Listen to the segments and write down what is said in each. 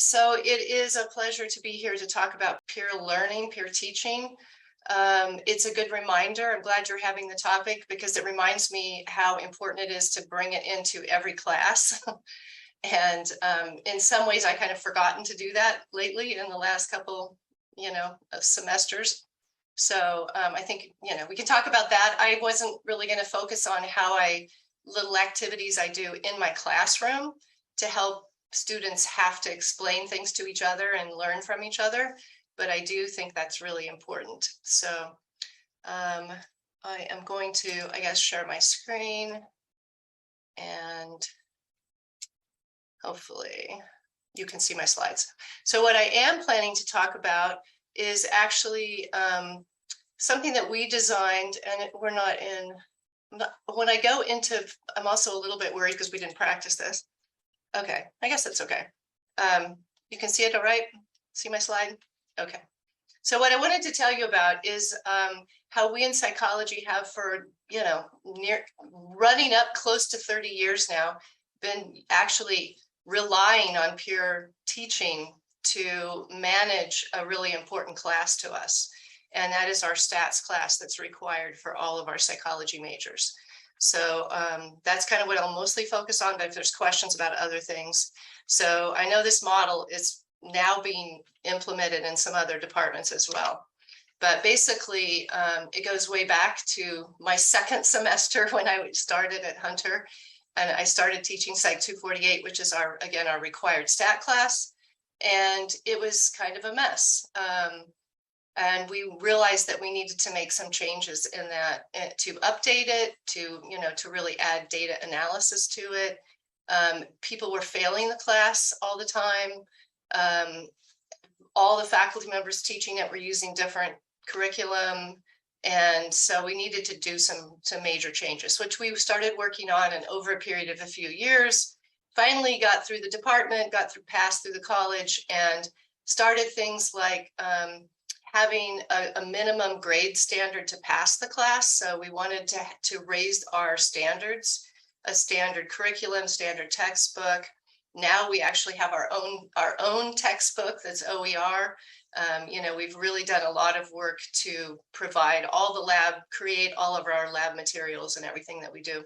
So it is a pleasure to be here to talk about peer learning, peer teaching. It's a good reminder. I'm glad you're having the topic because it reminds me how important it is to bring it into every class. And in some ways, I kind of forgotten to do that lately in the last couple, of semesters. So I think, we can talk about that. I wasn't really going to focus on little activities I do in my classroom to help students have to explain things to each other and learn from each other. But I do think that's really important. So I am going to, I guess, share my screen and hopefully you can see my slides. So what I am planning to talk about is actually something that we designed, and when I go into, I'm also a little bit worried because we didn't practice this. Okay, I guess that's okay. You can see it all right? See my slide? Okay. So what I wanted to tell you about is how we in psychology have for, running up close to 30 years now, been actually relying on peer teaching to manage a really important class to us. And that is our stats class that's required for all of our psychology majors. So that's kind of what I'll mostly focus on, but if there's questions about other things. So I know this model is now being implemented in some other departments as well. But basically, it goes way back to my second semester when I started at Hunter. And I started teaching Psych 248, which is our required stat class. And it was kind of a mess. And we realized that we needed to make some changes in that to update it, to really add data analysis to it. People were failing the class all the time. All the faculty members teaching it were using different curriculum. And so we needed to do some major changes, which we started working on, and over a period of a few years, finally got through the department, passed through the college, and started things like having a minimum grade standard to pass the class. So we wanted to raise our standards, a standard curriculum, standard textbook. Now we actually have our own textbook that's OER. We've really done a lot of work to provide create all of our lab materials and everything that we do.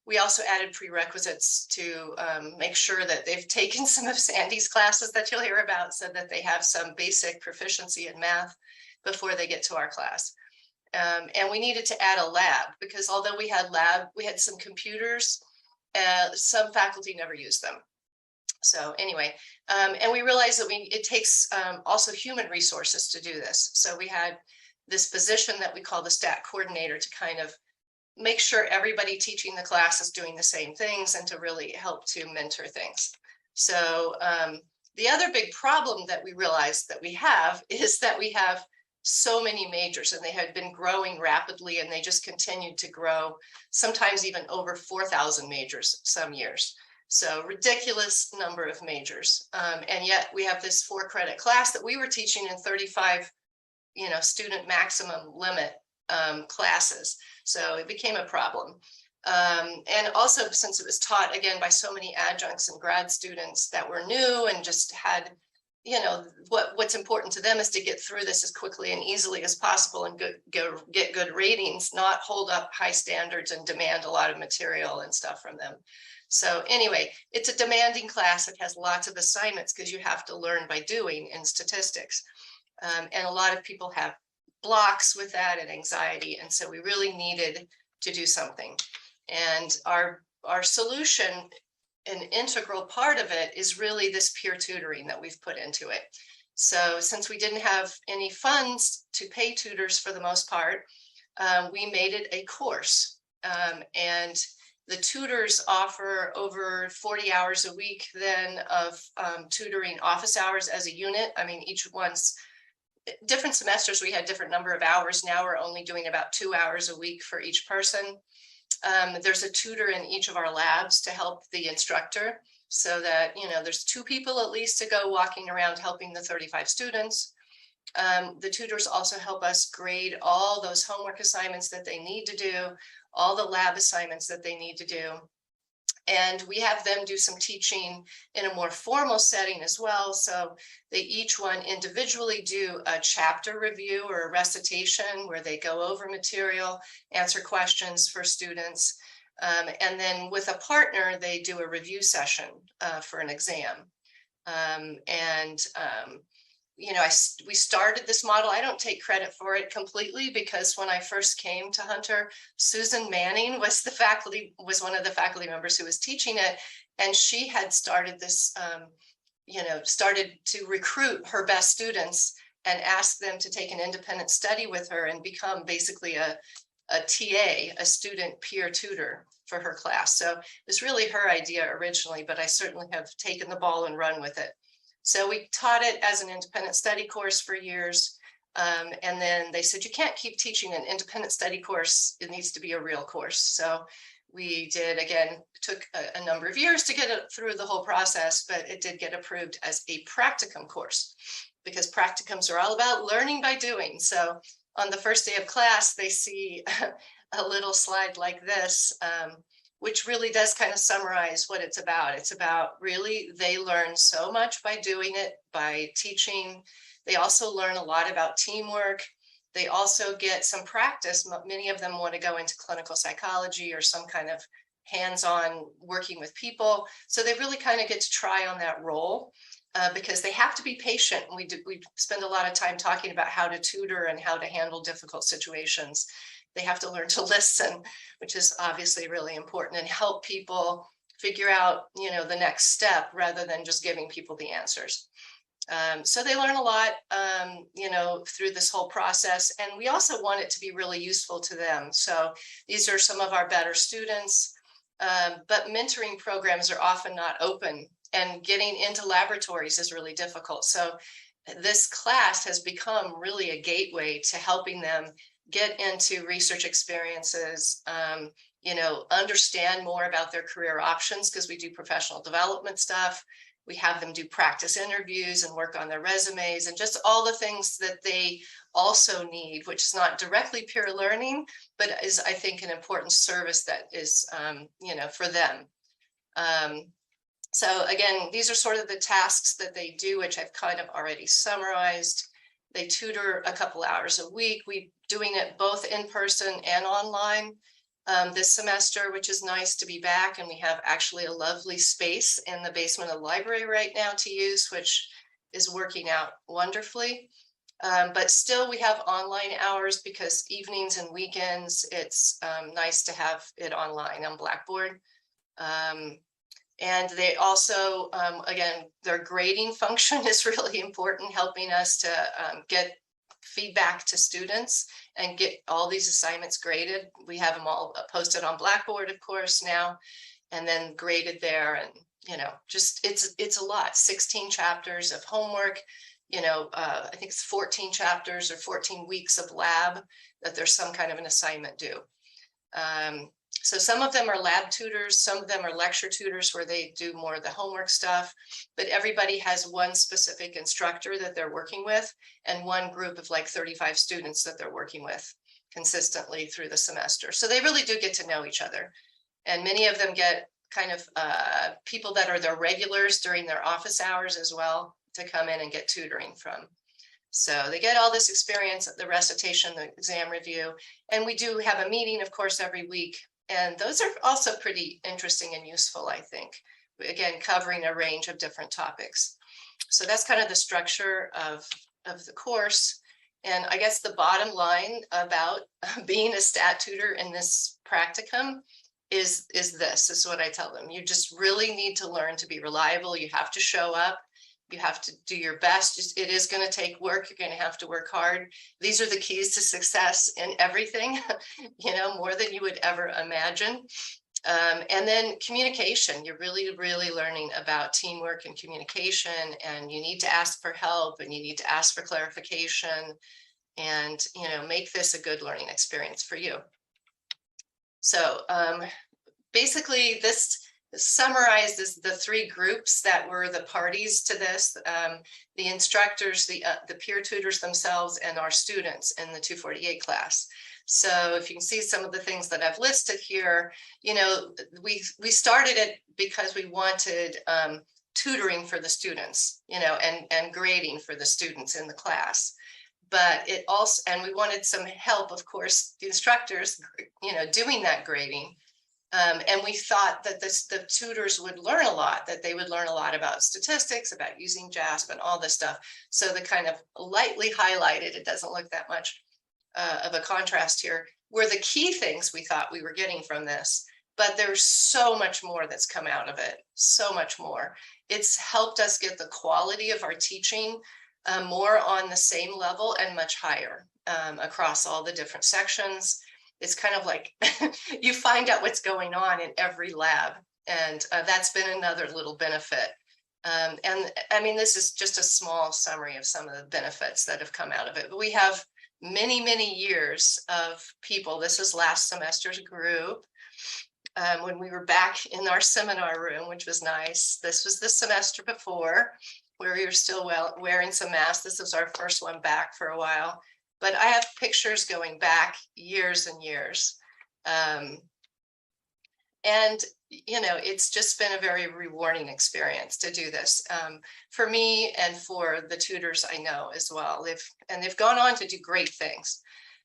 We also added prerequisites to make sure that they've taken some of Sandy's classes that you'll hear about, so that they have some basic proficiency in math before they get to our class. And we needed to add a lab because although we had some computers, some faculty never used them. So anyway, and we realized that it takes also human resources to do this. So we had this position that we call the stat coordinator to kind of make sure everybody teaching the class is doing the same things and to really help to mentor things. So the other big problem that we realized that we have is that we have so many majors, and they had been growing rapidly, and they just continued to grow, sometimes even over 4,000 majors some years. So ridiculous number of majors. And yet we have this 4-credit class that we were teaching in 35, student maximum limit classes. So it became a problem. And also, since it was taught again by so many adjuncts and grad students that were new and just had, what's important to them is to get through this as quickly and easily as possible and get good ratings, not hold up high standards and demand a lot of material and stuff from them. So anyway, it's a demanding class. It has lots of assignments because you have to learn by doing in statistics. And a lot of people have blocks with that and anxiety. And so we really needed to do something. And our solution, an integral part of it, is really this peer tutoring that we've put into it. So since we didn't have any funds to pay tutors for the most part, we made it a course. And the tutors offer over 40 hours a week then of tutoring office hours as a unit. I mean, each one's different semesters, we had different number of hours. Now we're only doing about 2 hours a week for each person. There's a tutor in each of our labs to help the instructor, so that, there's 2 people at least to go walking around helping the 35 students. The tutors also help us grade all those homework assignments that they need to do, all the lab assignments that they need to do. And we have them do some teaching in a more formal setting as well. So they each one individually do a chapter review or a recitation where they go over material, answer questions for students. And then with a partner, they do a review session for an exam. You know, we started this model. I don't take credit for it completely, because when I first came to Hunter, Susan Manning was one of the faculty members who was teaching it. And she had started this, you know, started to recruit her best students and ask them to take an independent study with her and become basically a TA, a student peer tutor for her class. So it was really her idea originally, but I certainly have taken the ball and run with it. So we taught it as an independent study course for years. And then they said, you can't keep teaching an independent study course. It needs to be a real course. So we did, again, took a number of years to get it through the whole process, but it did get approved as a practicum course, because practicums are all about learning by doing. So on the first day of class, they see a little slide like this, which really does kind of summarize what it's about. It's about really, they learn so much by doing it, by teaching. They also learn a lot about teamwork. They also get some practice. Many of them want to go into clinical psychology or some kind of hands-on working with people. So they really kind of get to try on that role because they have to be patient. We spend a lot of time talking about how to tutor and how to handle difficult situations. They have to learn to listen, which is obviously really important, and help people figure out, you know, the next step rather than just giving people the answers. So they learn a lot, you know, through this whole process. And we also want it to be really useful to them. So these are some of our better students, but mentoring programs are often not open, and getting into laboratories is really difficult. So this class has become really a gateway to helping them get into research experiences, you know, understand more about their career options, because we do professional development stuff. We have them do practice interviews and work on their resumes and just all the things that they also need, which is not directly peer learning, but is, I think, an important service that is, you know, for them. So again, these are sort of the tasks that they do, which I've kind of already summarized. They tutor a couple hours a week. We're doing it both in person and online this semester, which is nice to be back. And we have actually a lovely space in the basement of the library right now to use, which is working out wonderfully. But still, we have online hours because evenings and weekends, it's nice to have it online on Blackboard. And they also, again, their grading function is really important, helping us to get feedback to students and get all these assignments graded. We have them all posted on Blackboard, of course, now, and then graded there. And, you know, just it's a lot, 16 chapters of homework, you know, I think it's 14 chapters or 14 weeks of lab that there's some kind of an assignment due. So some of them are lab tutors, some of them are lecture tutors where they do more of the homework stuff, but everybody has one specific instructor that they're working with and one group of like 35 students that they're working with consistently through the semester. So they really do get to know each other. And many of them get kind of people that are their regulars during their office hours as well to come in and get tutoring from. So they get all this experience, the recitation, the exam review, and we do have a meeting, of course, every week. And those are also pretty interesting and useful, I think, again, covering a range of different topics. So that's kind of the structure of the course. And I guess the bottom line about being a stat tutor in this practicum is this is what I tell them. You just really need to learn to be reliable. You have to show up. You have to do your best. It is going to take work. You're going to have to work hard. These are the keys to success in everything, you know, more than you would ever imagine. And then communication. You're really, really learning about teamwork and communication, and you need to ask for help and you need to ask for clarification and, you know, make this a good learning experience for you. So basically this summarizes the three groups that were the parties to this, the instructors, the peer tutors themselves, and our students in the 248 class. So if you can see some of the things that I've listed here, you know, we started it because we wanted tutoring for the students, you know, and grading for the students in the class. But it also, and we wanted some help, of course, the instructors, you know, doing that grading. And we thought that the tutors would learn a lot, that they would learn a lot about statistics, about using JASP and all this stuff. So the kind of lightly highlighted, it doesn't look that much of a contrast here, were the key things we thought we were getting from this. But there's so much more that's come out of it, so much more. It's helped us get the quality of our teaching more on the same level and much higher across all the different sections. It's kind of like you find out what's going on in every lab, and that's been another little benefit. And I mean, this is just a small summary of some of the benefits that have come out of it. But we have many, many years of people. This is last semester's group. When we were back in our seminar room, which was nice. This was the semester before, where we were still wearing some masks. This was our first one back for a while. But I have pictures going back years and years. And, you know, it's just been a very rewarding experience to do this for me and for the tutors I know as well. They've gone on to do great things.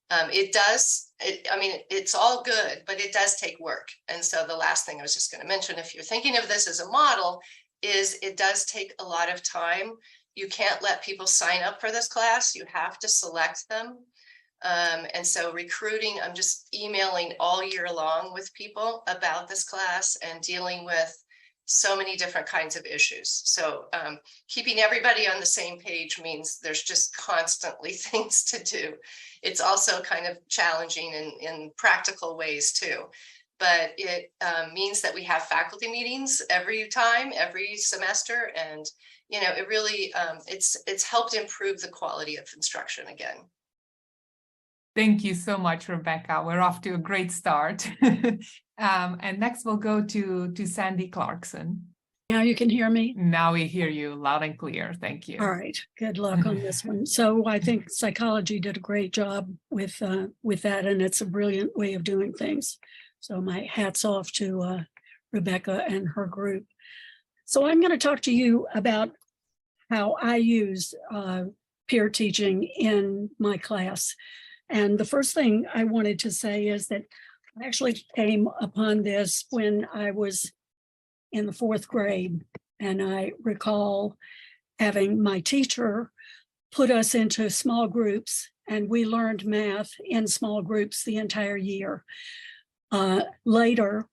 I mean, it's all good, but it does take work. And so the last thing I was just going to mention, if you're thinking of this as a model, is it does take a lot of time. You can't let people sign up for this class. You have to select them. And so recruiting, I'm just emailing all year long with people about this class and dealing with so many different kinds of issues. So keeping everybody on the same page means there's just constantly things to do. It's also kind of challenging in practical ways too. But it means that we have faculty meetings every semester, and you know, it really it's helped improve the quality of instruction again. Thank you so much, Rebecca. We're off to a great start. And next we'll go to Sandy Clarkson. Now you can hear me? Now we hear you loud and clear. Thank you. All right. Good luck on this one. So I think psychology did a great job with that, and it's a brilliant way of doing things. So my hat's off to Rebecca and her group. So I'm going to talk to you about how I use peer teaching in my class. And the first thing I wanted to say is that I actually came upon this when I was in the 4th grade. And I recall having my teacher put us into small groups, and we learned math in small groups the entire year. Later,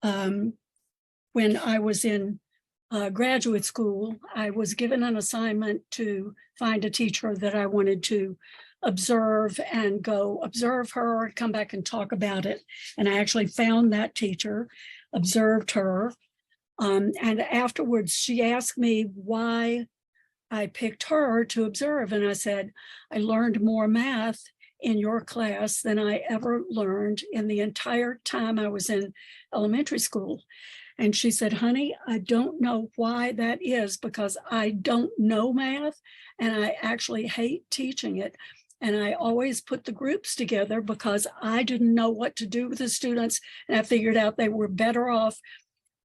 when I was in graduate school, I was given an assignment to find a teacher that I wanted to observe and go observe her, come back and talk about it. And I actually found that teacher, observed her. And afterwards, she asked me why I picked her to observe. And I said, I learned more math in your class than I ever learned in the entire time I was in elementary school. And she said, honey, I don't know why that is, because I don't know math and I actually hate teaching it. And I always put the groups together because I didn't know what to do with the students. And I figured out they were better off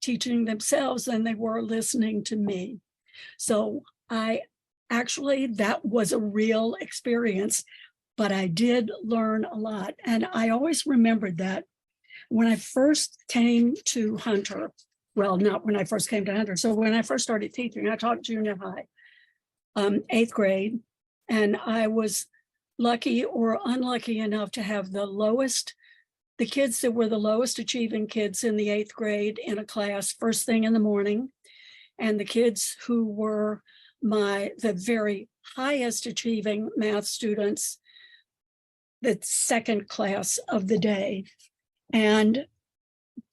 teaching themselves than they were listening to me. So that was a real experience, but I did learn a lot. And I always remembered that when I first came to Hunter, well, not when I first came to Hunter. So when I first started teaching, I taught junior high, 8th grade, and I was lucky or unlucky enough to have the kids that were the lowest achieving kids in the 8th grade in a class first thing in the morning, and the kids who were the very highest achieving math students, the second class of the day. And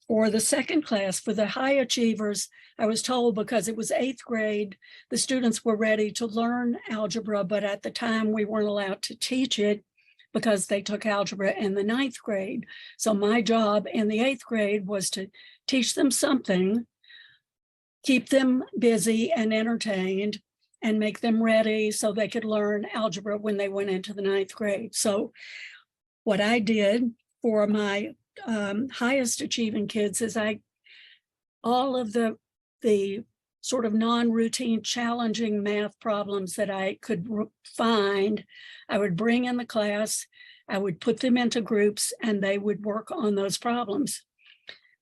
for the second class, for the high achievers, I was told because it was 8th grade, the students were ready to learn algebra, but at the time we weren't allowed to teach it because they took algebra in the 9th grade. So my job in the 8th grade was to teach them something, keep them busy and entertained, and make them ready so they could learn algebra when they went into the 9th grade. So what I did for my highest achieving kids is all of the sort of non-routine challenging math problems that I could find, I would bring in the class, I would put them into groups, and they would work on those problems.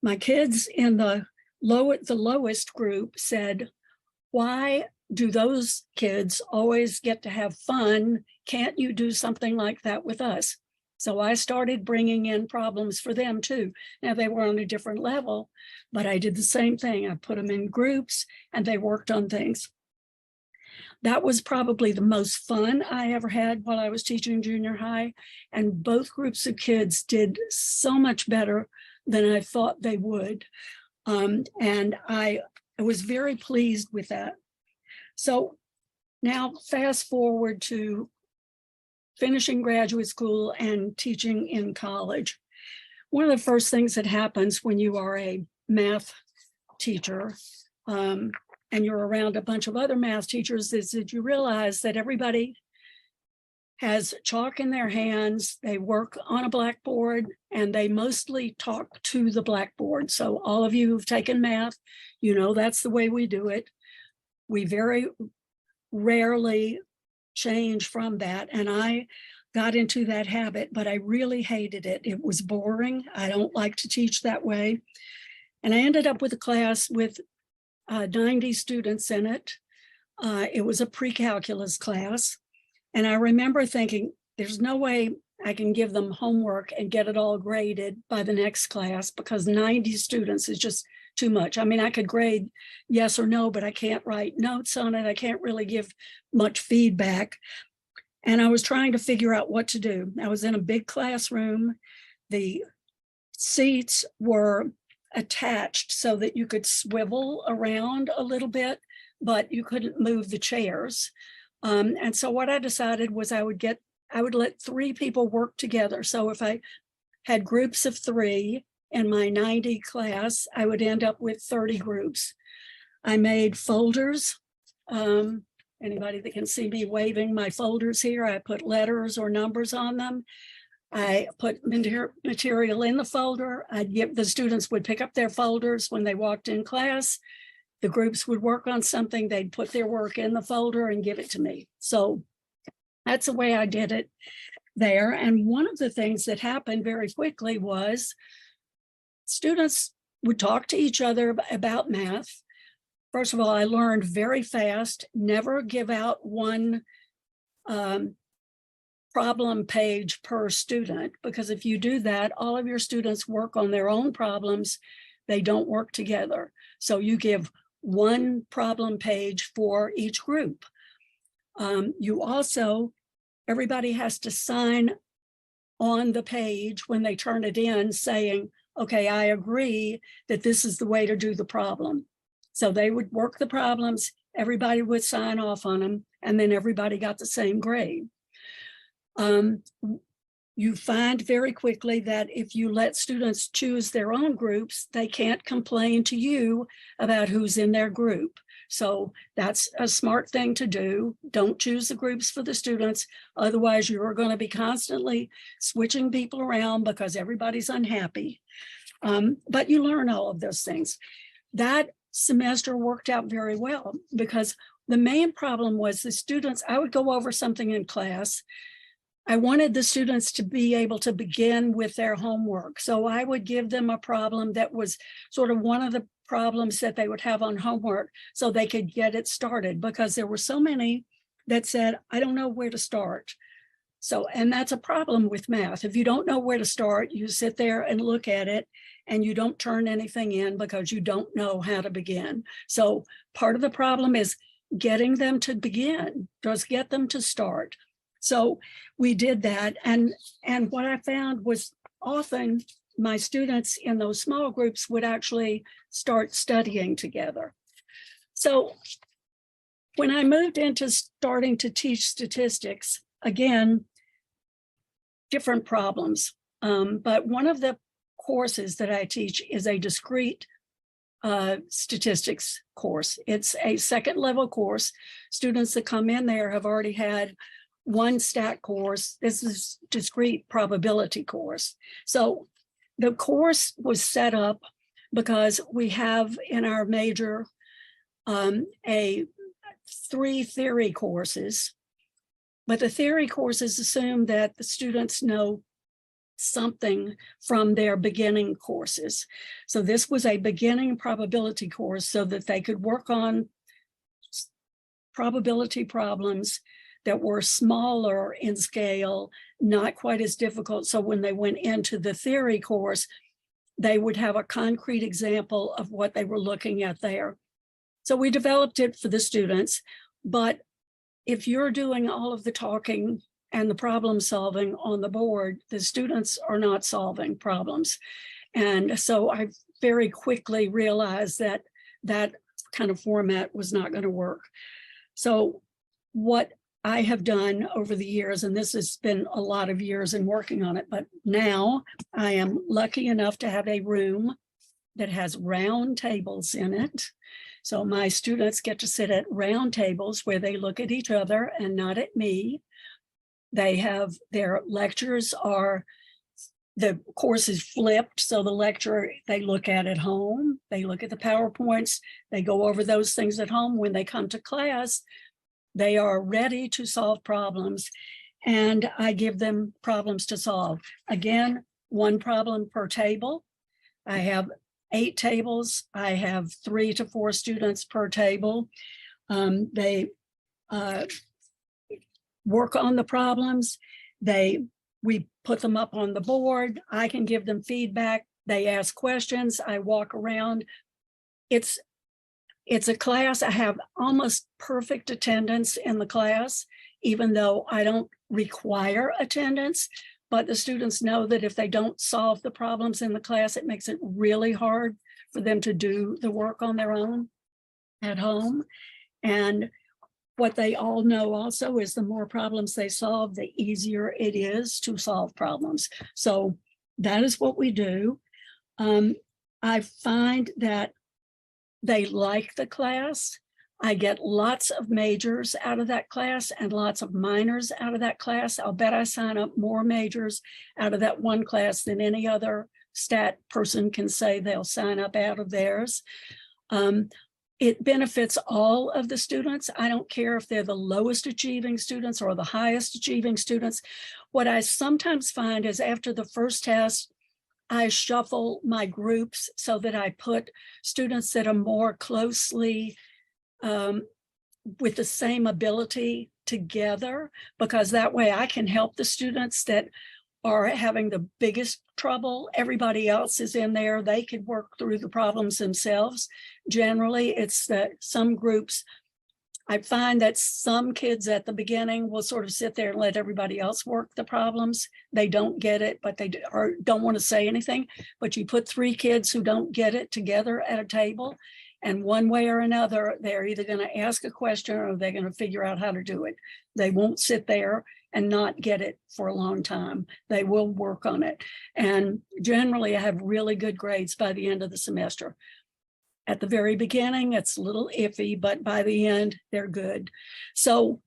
My kids in the lowest group said, why do those kids always get to have fun? Can't you do something like that with us? So I started bringing in problems for them too. Now they were on a different level, but I did the same thing. I put them in groups and they worked on things. That was probably the most fun I ever had while I was teaching junior high. And both groups of kids did so much better than I thought they would. And I was very pleased with that. So now fast forward to finishing graduate school and teaching in college. One of the first things that happens when you are a math teacher and you're around a bunch of other math teachers is that you realize that everybody has chalk in their hands, they work on a blackboard, and they mostly talk to the blackboard. So all of you who've taken math, you know that's the way we do it. We very rarely change from that. And I got into that habit, but I really hated it. It was boring. I don't like to teach that way. And I ended up with a class with 90 students in it. It was a pre-calculus class. And I remember thinking, there's no way I can give them homework and get it all graded by the next class because 90 students is just too much. I mean, I could grade yes or no, but I can't write notes on it. I can't really give much feedback. And I was trying to figure out what to do. I was in a big classroom. The seats were attached so that you could swivel around a little bit, but you couldn't move the chairs. And so what I decided was I would let 3 people work together. So if I had groups of 3 in my 90 class, I would end up with 30 groups. I made folders. Anybody that can see me waving my folders here, I put letters or numbers on them. I put material in the folder. The students would pick up their folders when they walked in class. The groups would work on something, they'd put their work in the folder and give it to me. So that's the way I did it there. And one of the things that happened very quickly was students would talk to each other about math. First of all, I learned very fast, never give out one problem page per student, because if you do that, all of your students work on their own problems. They don't work together. So you give one problem page for each group. Everybody has to sign on the page when they turn it in saying, okay, I agree that this is the way to do the problem. So they would work the problems, everybody would sign off on them, and then everybody got the same grade. You find very quickly that if you let students choose their own groups, they can't complain to you about who's in their group. So that's a smart thing to do. Don't choose the groups for the students. Otherwise, you're going to be constantly switching people around because everybody's unhappy. But you learn all of those things. That semester worked out very well because the main problem was the students, I would go over something in class. I wanted the students to be able to begin with their homework. So I would give them a problem that was sort of one of the problems that they would have on homework so they could get it started, because there were so many that said, I don't know where to start. So, and that's a problem with math. If you don't know where to start, you sit there and look at it and you don't turn anything in because you don't know how to begin. So part of the problem is getting them to begin, just get them to start. So we did that. And what I found was often my students in those small groups would actually start studying together. So when I moved into starting to teach statistics, again, different problems. But one of the courses that I teach is a discrete statistics course. It's a second level course. Students that come in there have already had one stat course. This is discrete probability course. So the course was set up because we have in our major 3 theory courses, but the theory courses assume that the students know something from their beginning courses. So this was a beginning probability course so that they could work on probability problems that were smaller in scale, not quite as difficult. So when they went into the theory course, they would have a concrete example of what they were looking at there. So we developed it for the students, but if you're doing all of the talking and the problem solving on the board, the students are not solving problems. And so I very quickly realized that that kind of format was not going to work. So what I have done over the years, and this has been a lot of years in working on it, but now I am lucky enough to have a room that has round tables in it. So my students get to sit at round tables where they look at each other and not at me. They have their lectures are, the course is flipped. So the lecture they look at home, they look at the PowerPoints, they go over those things at home. When they come to class, they are ready to solve problems, and I give them problems to solve. Again, 1 problem per table. I have 8 tables. I have 3 to 4 students per table. They work on the problems. We put them up on the board. I can give them feedback. They ask questions. I walk around. It's a class. I have almost perfect attendance in the class, even though I don't require attendance. But the students know that if they don't solve the problems in the class, it makes it really hard for them to do the work on their own at home. And what they all know also is the more problems they solve, the easier it is to solve problems. So that is what we do. I find that they like the class. I get lots of majors out of that class and lots of minors out of that class. I'll bet I sign up more majors out of that one class than any other stat person can say they'll sign up out of theirs. It benefits all of the students. I don't care if they're the lowest achieving students or the highest achieving students. What I sometimes find is after the first test, I shuffle my groups so that I put students that are more closely with the same ability together, because that way I can help the students that are having the biggest trouble. Everybody else is in there. They could work through the problems themselves. Generally, it's that some groups, I find that some kids at the beginning will sort of sit there and let everybody else work the problems. They don't get it, but they don't want to say anything. But you put 3 kids who don't get it together at a table, and one way or another, they're either going to ask a question or they're going to figure out how to do it. They won't sit there and not get it for a long time. They will work on it. And generally, I have really good grades by the end of the semester. At the very beginning, it's a little iffy, but by the end, they're good. So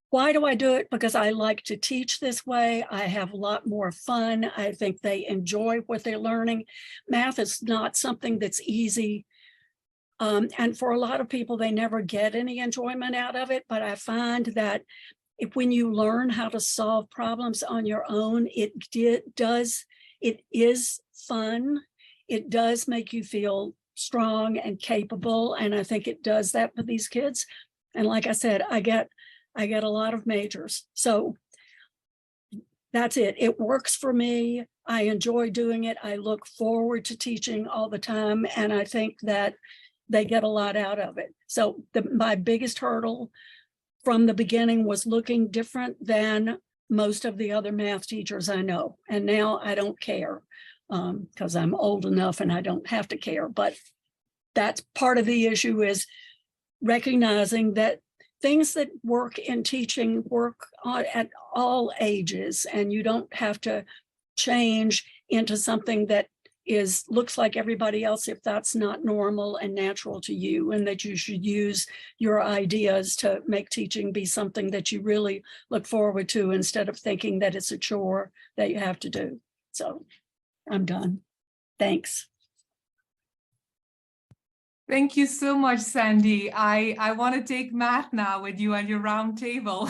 why do I do it? Because I like to teach this way. I have a lot more fun. I think they enjoy what they're learning. Math is not something that's easy. And for a lot of people, they never get any enjoyment out of it. But I find that when you learn how to solve problems on your own, it is fun. It does make you feel strong and capable. And I think it does that for these kids. And like I said, I get a lot of majors. So that's it. It works for me. I enjoy doing it. I look forward to teaching all the time. And I think that they get a lot out of it. So my biggest hurdle from the beginning was looking different than most of the other math teachers I know. And now I don't care. Because I'm old enough and I don't have to care. But that's part of the issue, is recognizing that things that work in teaching work at all ages, and you don't have to change into something that looks like everybody else if that's not normal and natural to you, and that you should use your ideas to make teaching be something that you really look forward to instead of thinking that it's a chore that you have to do. So I'm done. Thanks. Thank you so much, Sandy. I want to take Matt now with you at your round table.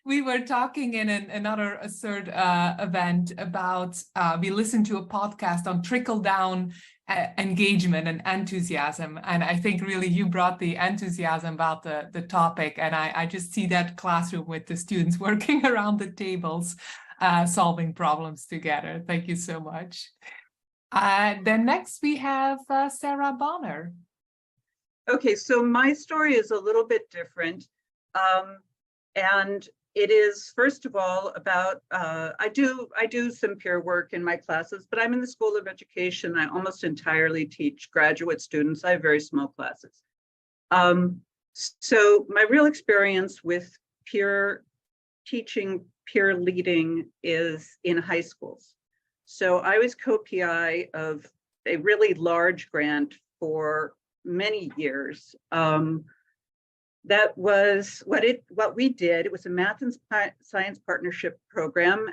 We were talking in another ACERT event about, we listened to a podcast on trickle-down engagement and enthusiasm. And I think really you brought the enthusiasm about the topic. And I just see that classroom with the students working around the tables, solving problems together. Thank you so much. Then next we have Sarah Bonner. Okay, so my story is a little bit different. And it is, first of all, about, I do some peer work in my classes, but I'm in the School of Education. I almost entirely teach graduate students. I have very small classes. So my real experience with peer teaching, peer leading is in high schools. So I was co-PI of a really large grant for many years. That was what we did. It was a math and science partnership program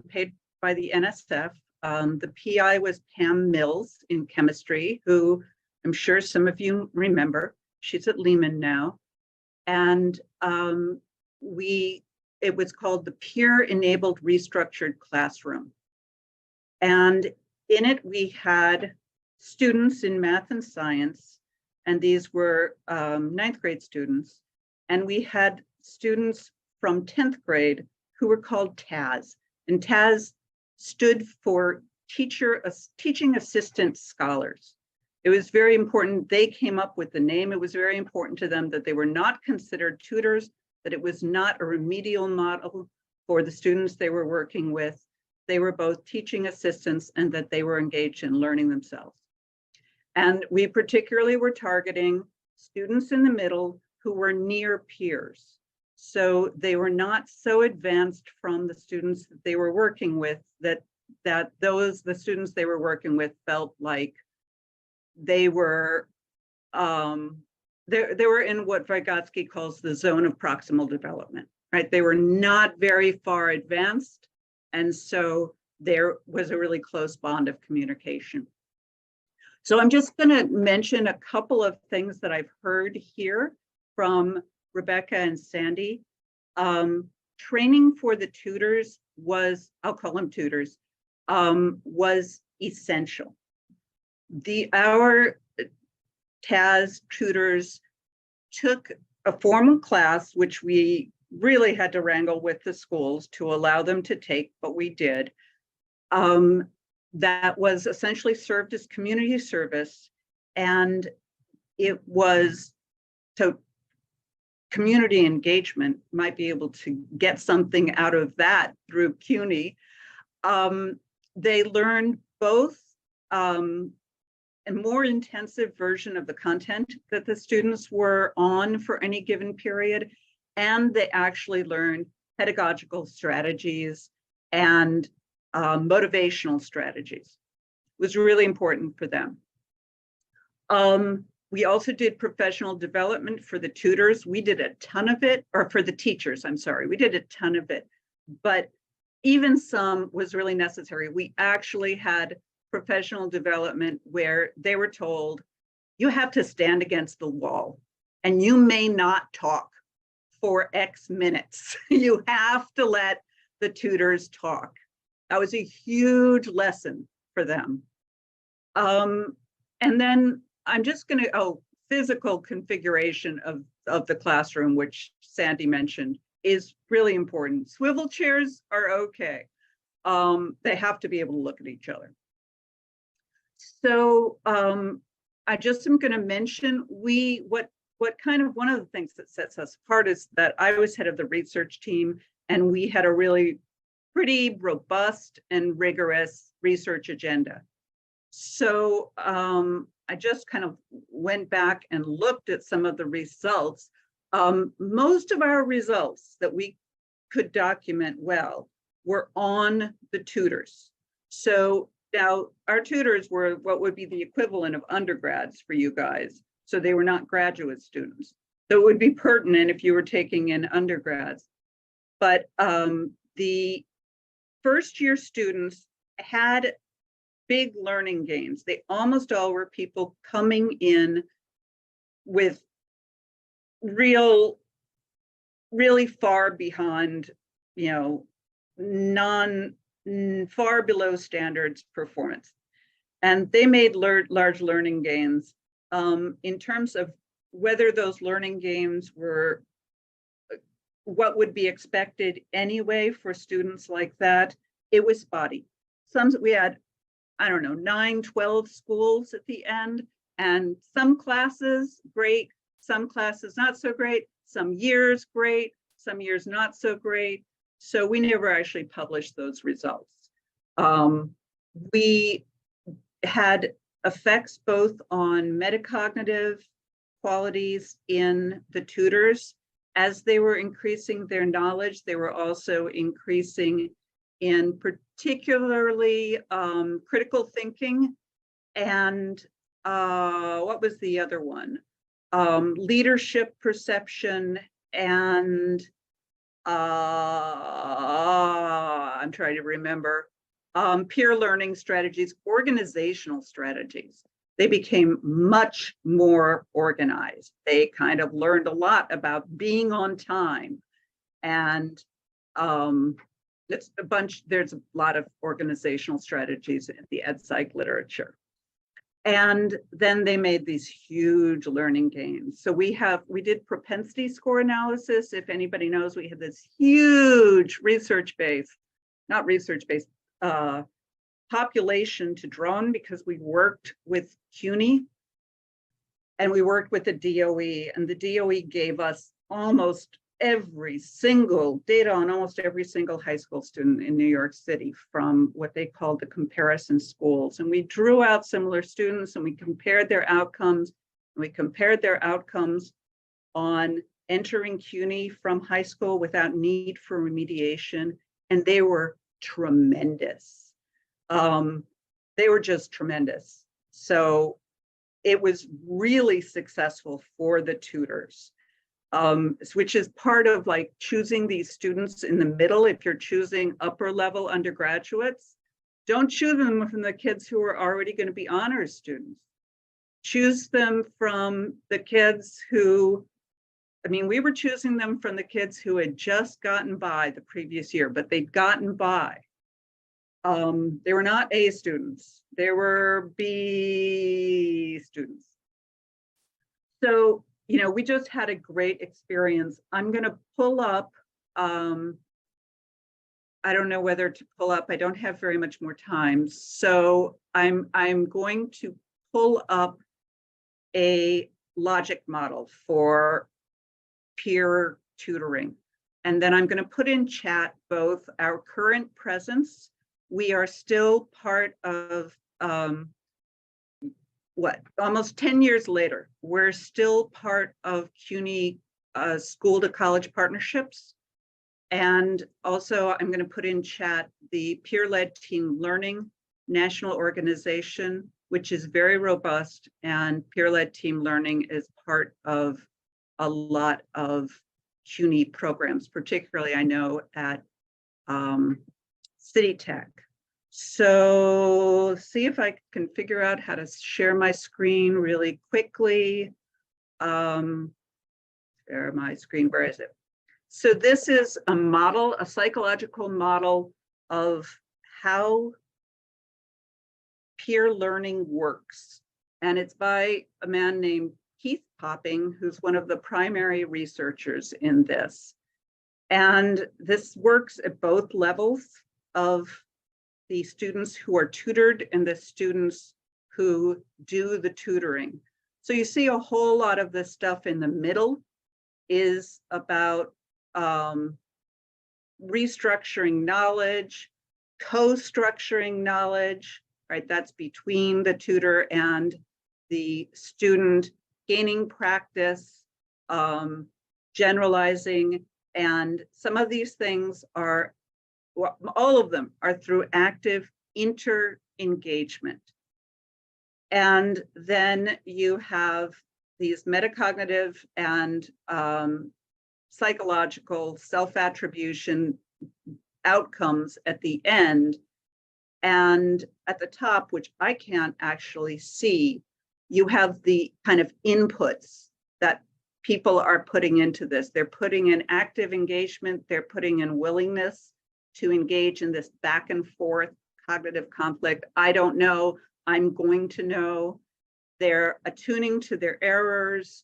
paid by the NSF. The PI was Pam Mills in chemistry, who I'm sure some of you remember. She's at Lehman now. And it was called the Peer Enabled Restructured Classroom. And in it, we had students in math and science, and these were 9th grade students. And we had students from 10th grade who were called TAS. And TAS stood for Teaching Assistant Scholars. It was very important. They came up with the name. It was very important to them that they were not considered tutors, that it was not a remedial model for the students they were working with. They were both teaching assistants and that they were engaged in learning themselves. And we particularly were targeting students in the middle who were near peers. So they were not so advanced from the students that they were working with that the students they were working with felt like they were they were in what Vygotsky calls the zone of proximal development, right? They were not very far advanced. And so there was a really close bond of communication. So I'm just going to mention a couple of things that I've heard here from Rebecca and Sandy. Training for the tutors was, I'll call them tutors, was essential. Our TAS tutors took a formal class, which we really had to wrangle with the schools to allow them to take, but we did. That was essentially served as community service. And it was, so community engagement might be able to get something out of that through CUNY. They learned both a more intensive version of the content that the students were on for any given period, and they actually learned pedagogical strategies and motivational strategies. It was really important for them. We also did professional development for the tutors. We did a ton of it, or for the teachers, I'm sorry. We did a ton of it, but even some was really necessary. We actually had professional development where they were told, you have to stand against the wall and you may not talk for X minutes. You have to let the tutors talk. That was a huge lesson for them. And then I'm just going to, physical configuration of the classroom, which Sandy mentioned, is really important. Swivel chairs are okay. They have to be able to look at each other. So I just am going to mention one of the things that sets us apart is that I was head of the research team, and we had a really pretty robust and rigorous research agenda. So I just kind of went back and looked at some of the results. Most of our results that we could document well were on the tutors. So Now, our tutors were what would be the equivalent of undergrads for you guys. So they were not graduate students. So it would be pertinent if you were taking in undergrads. But the first year students had big learning gains. They almost all were people coming in with really far behind, far below standards performance. And they made large learning gains. In terms of whether those learning gains were what would be expected anyway for students like that, it was spotty. We had, 9, 12 schools at the end, and some classes great, some classes not so great, some years great, some years not so great. So we never actually published those results. We had effects both on metacognitive qualities in the tutors. As they were increasing their knowledge, they were also increasing in particularly critical thinking and what was the other one? Leadership perception and I'm trying to remember, peer learning strategies, organizational strategies. They became much more organized. They kind of learned a lot about being on time. And there's a lot of organizational strategies in the ed psych literature. And then they made these huge learning gains. So we did propensity score analysis. If anybody knows, we had this huge population to draw on because we worked with CUNY and we worked with the DOE, and the DOE gave us almost every single data on almost every single high school student in New York City from what they called the comparison schools. And we drew out similar students and we compared their outcomes. And we compared their outcomes on entering CUNY from high school without need for remediation. And they were tremendous. They were just tremendous. So it was really successful for the tutors. Which is part of like choosing these students in the middle. If you're choosing upper level undergraduates, don't choose them from the kids who are already going to be honors students. Choose them from the kids who, we were choosing them from the kids who had just gotten by the previous year, but they'd gotten by. They were not A students, they were B students. So we just had a great experience. I'm going to pull up, I don't know whether to pull up, I don't have very much more time. So I'm going to pull up a logic model for peer tutoring. And then I'm going to put in chat both our current presence. We are still part of, almost 10 years later, we're still part of CUNY school to college partnerships. And also I'm going to put in chat the peer-led team learning national organization, which is very robust, and peer-led team learning is part of a lot of CUNY programs, particularly I know at City Tech. So see if I can figure out how to share my screen really quickly. Share my screen, where is it? So this is a model, a psychological model of how peer learning works. And it's by a man named Keith Popping, who's one of the primary researchers in this. And this works at both levels of the students who are tutored and the students who do the tutoring. So you see a whole lot of this stuff in the middle is about restructuring knowledge, co-structuring knowledge, right? That's between the tutor and the student, gaining practice, generalizing, and some of these things are, all of them are through active inter-engagement. And then you have these metacognitive and psychological self-attribution outcomes at the end. And at the top, which I can't actually see, you have the kind of inputs that people are putting into this. They're putting in active engagement, they're putting in willingness to engage in this back and forth cognitive conflict. I don't know, I'm going to know. They're attuning to their errors.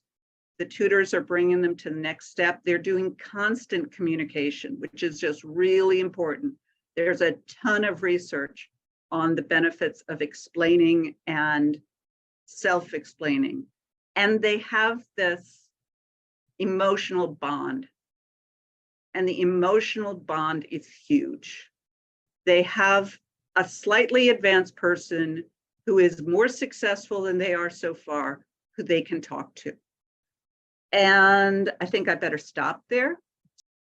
The tutors are bringing them to the next step. They're doing constant communication, which is just really important. There's a ton of research on the benefits of explaining and self-explaining. And they have this emotional bond. And the emotional bond is huge. They have a slightly advanced person who is more successful than they are so far, who they can talk to. And I think I better stop there